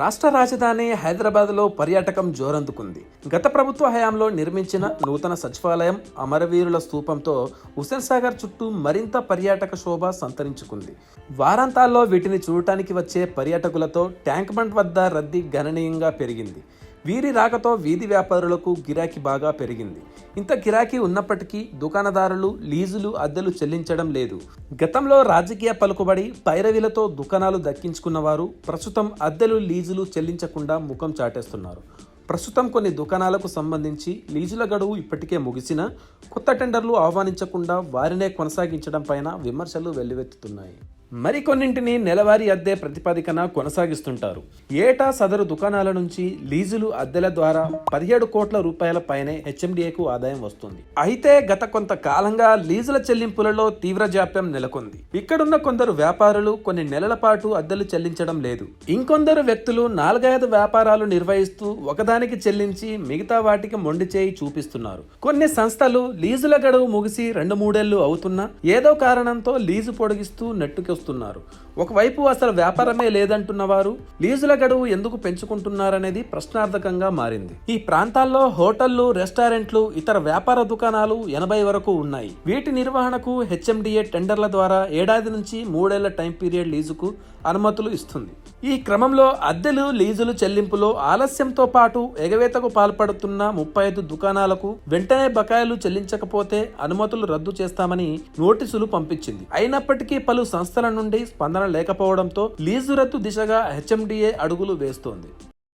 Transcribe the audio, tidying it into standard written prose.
రాష్ట్ర రాజధాని హైదరాబాద్లో పర్యాటకం జోరందుకుంది. గత ప్రభుత్వ హయాంలో నిర్మించిన నూతన సచివాలయం, అమరవీరుల స్తూపంతో హుస్సేన్ సాగర్ చుట్టూ మరింత పర్యాటక శోభ సంతరించుకుంది. వారాంతాల్లో వీటిని చూడటానికి వచ్చే పర్యాటకులతో ట్యాంక్ బండ్ వద్ద రద్దీ గణనీయంగా పెరిగింది. వీరి రాకతో వీధి వ్యాపారులకు గిరాకీ బాగా పెరిగింది. ఇంత గిరాకీ ఉన్నప్పటికీ దుకాణదారులు లీజులు, అద్దెలు చెల్లించడం లేదు. గతంలో రాజకీయ పలుకుబడి, పైరవీలతో దుకాణాలు దక్కించుకున్నవారు ప్రస్తుతం అద్దెలు, లీజులు చెల్లించకుండా ముఖం చాటేస్తున్నారు. ప్రస్తుతం కొన్ని దుకాణాలకు సంబంధించి లీజుల గడువు ఇప్పటికే ముగిసినా కొత్త టెండర్లు ఆహ్వానించకుండా వారినే కొనసాగించడం పైన విమర్శలు వెల్లువెత్తుతున్నాయి. మరికొన్నింటిని నెలవారీ అద్దె ప్రతిపాదికన కొనసాగిస్తుంటారు. ఏటా సదరు దుకాణాల నుంచి లీజులు, అద్దెల ద్వారా 17 కోట్ల రూపాయల పైనే హెచ్ఎండిఏకు ఆదాయం వస్తుంది. అయితే గత కొంతకాలంగా లీజుల చెల్లింపులలో తీవ్ర జాప్యం నెలకొంది. ఇక్కడున్న కొందరు వ్యాపారులు కొన్ని నెలల పాటు అద్దెలు చెల్లించడం లేదు. ఇంకొందరు వ్యక్తులు 4-5 వ్యాపారాలు నిర్వహిస్తూ ఒకదానికి చెల్లించి మిగతా వాటికి మొండి చేయి చూపిస్తున్నారు. కొన్ని సంస్థలు లీజుల గడువు ముగిసి 2-3 ఏళ్లు అవుతున్నా ఏదో కారణంతో లీజు పొడిగిస్తూ నెట్టుకు వస్తున్నారు. ఒకవైపు అసలు వ్యాపారమే లేదంటున్న వారు లీజుల గడువు ఎందుకు పెంచుకుంటున్నారనేది ప్రశ్నార్థకంగా మారింది. ఈ ప్రాంతాల్లో హోటళ్లు, రెస్టారెంట్లు, ఇతర వ్యాపార దుకాణాలు 80 వరకు ఉన్నాయి. వీటి నిర్వహణకు హెచ్ఎండిఏ టెండర్ల ద్వారా ఏడాది నుంచి 3 ఏళ్ల టైం పీరియడ్ లీజుకు అనుమతులు ఇస్తుంది. ఈ క్రమంలో అద్దెలు, లీజులు చెల్లింపులో ఆలస్యంతో పాటు ఎగవేతకు పాల్పడుతున్న 35 దుకాణాలకు వెంటనే బకాయిలు చెల్లించకపోతే అనుమతులు రద్దు చేస్తామని నోటీసులు పంపించింది. అయినప్పటికీ పలు సంస్థల నుండి స్పందన లేకపోవడంతో లీజు రద్దు దిశగా హెచ్ఎండిఏ అడుగులు వేస్తోంది.